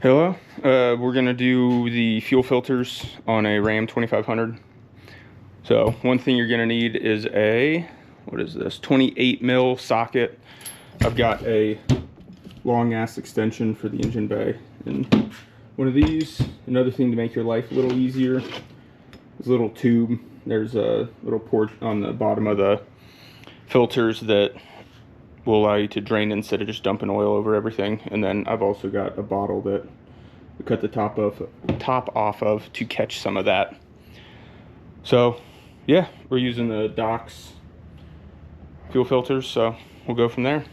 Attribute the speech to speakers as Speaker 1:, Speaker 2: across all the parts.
Speaker 1: Hello, we're gonna do the fuel filters on a Ram 2500. So one thing you're gonna need is a, what is this, 28 mil socket. I've got a long ass extension for the engine bay and one of these. Another thing to make your life a little easier is a little tube. There's a little port on the bottom of the filters that will allow you to drain instead of just dumping oil over everything. And then I've also got a bottle that we cut the top off of to catch some of that. So yeah, we're using the Doc's fuel filters, so we'll go from there.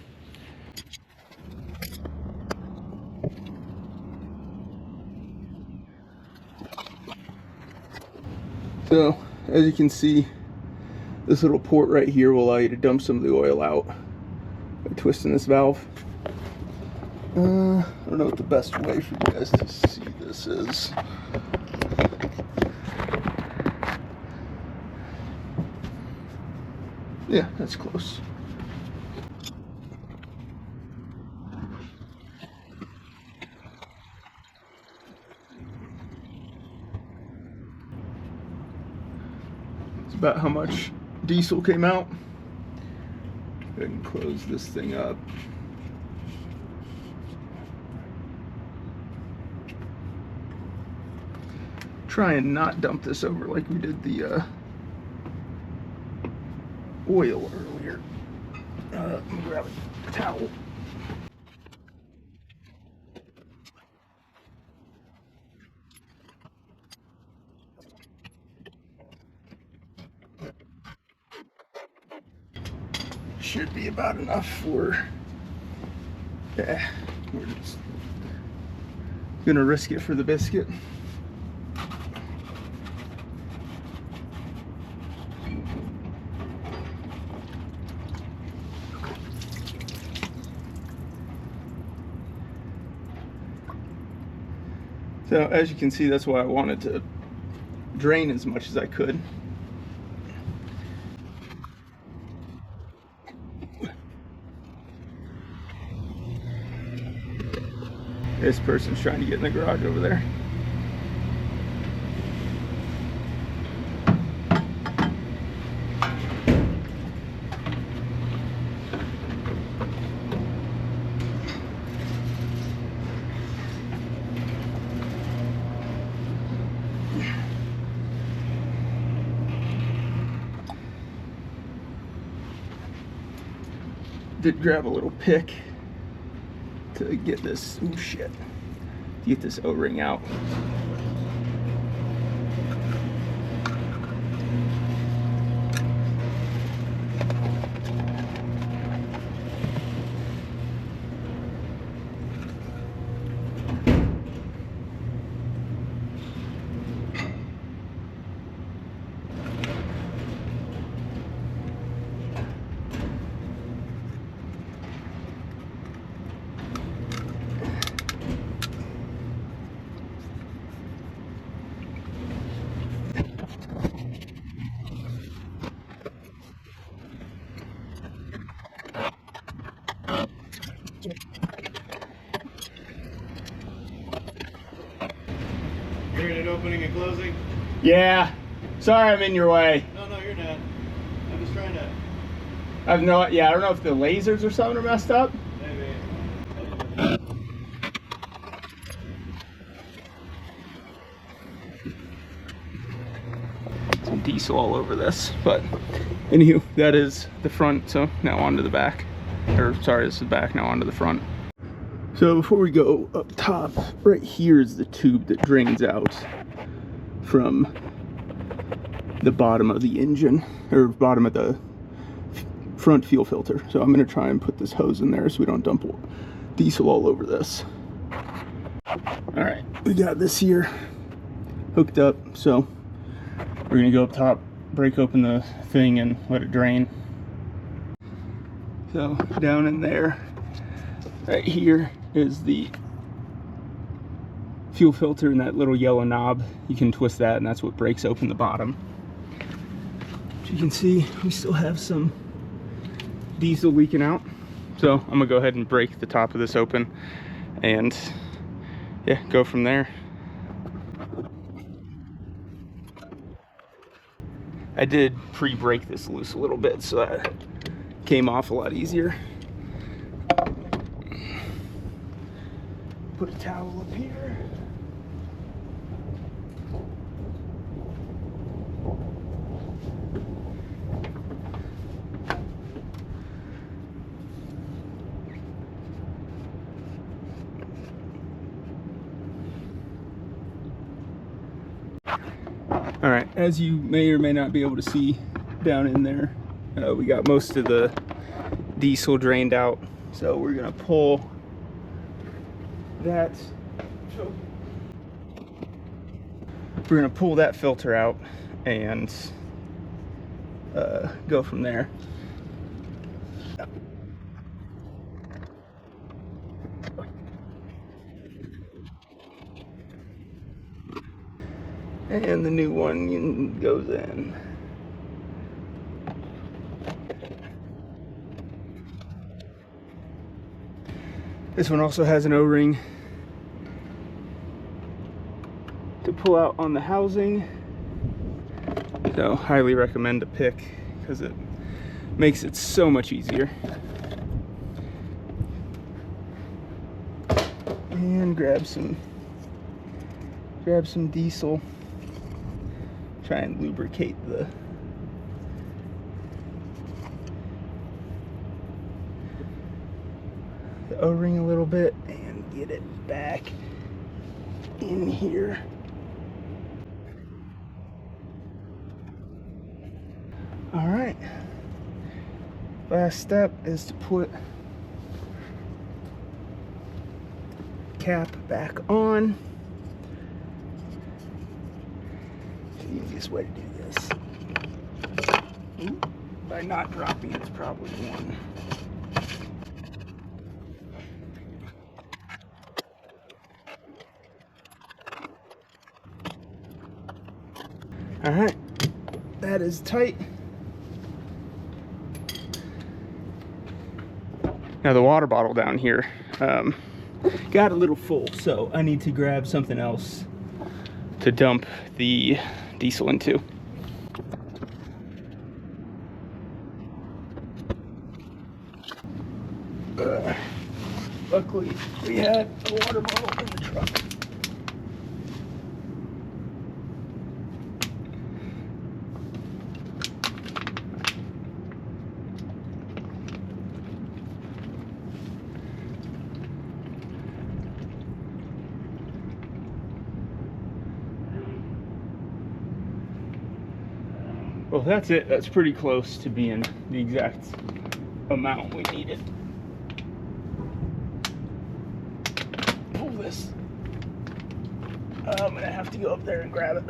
Speaker 1: So as you can see, this little port right here will allow you to dump some of the oil out by twisting this valve. I don't know what the best way for you guys to see this is. Yeah, that's close. It's about how much diesel came out. Go ahead and close this thing up. Try and not dump this over like we did the oil earlier. Let me grab a towel. Should be about enough for, yeah, we're just gonna risk it for the biscuit. So as you can see, that's why I wanted to drain as much as I could. This person's trying to get in the garage over there. Did grab a little pick to get this, oh shit, to get this O-ring out.
Speaker 2: Hearing it opening and closing?
Speaker 1: Yeah, sorry I'm in your way.
Speaker 2: No, you're not. I'm just trying to...
Speaker 1: I don't know if the lasers or something are messed up.
Speaker 2: Maybe.
Speaker 1: Some diesel all over this, but anywho, that is the front, so now onto the back. Or sorry, this is the back, now onto the front. So before we go up top, right here is the tube that drains out from the bottom of the engine, or bottom of the front fuel filter. So I'm gonna try and put this hose in there so we don't dump diesel all over this. All right, we got this here hooked up, so we're gonna go up top, break open the thing and let it drain. So down in there, right here is the fuel filter and that little yellow knob. You can twist that and that's what breaks open the bottom. As you can see, we still have some diesel leaking out. So I'm gonna go ahead and break the top of this open and yeah, go from there. I did pre-break this loose a little bit, so that came off a lot easier. Put a towel up here. All right, as you may or may not be able to see down in there, we got most of the diesel drained out. So we're gonna pull that. We're gonna pull that filter out and go from there. And the new one goes in. This one also has an O-ring to pull out on the housing. So highly recommend a pick because it makes it so much easier. And grab some diesel. Try and lubricate the O-ring a little bit and get it back in here. All right, last step is to put cap back on. The easiest way to do this, by not dropping it, is probably one. All right, that is tight. Now the water bottle down here got a little full, so I need to grab something else to dump the diesel into. Luckily, we had a water bottle in the truck. Well, that's it. That's pretty close to being the exact amount we needed. Pull this. I'm gonna have to go up there and grab it.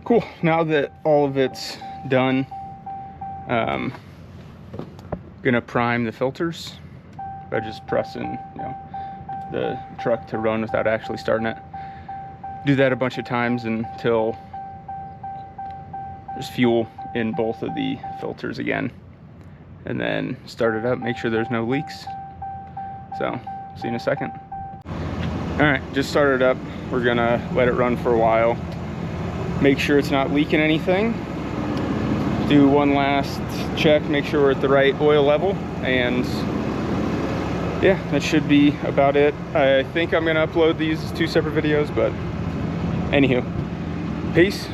Speaker 1: Cool. Now that all of it's done, gonna prime the filters by just pressing, the truck to run without actually starting it. Do that a bunch of times until there's fuel in both of the filters again, and then start it up, make sure there's no leaks. So see you in a second. All right, just started up. We're gonna let it run for a while, make sure it's not leaking anything, do one last check, make sure we're at the right oil level, and yeah, that should be about it. I think I'm gonna upload these as 2 separate videos, but anywho, peace.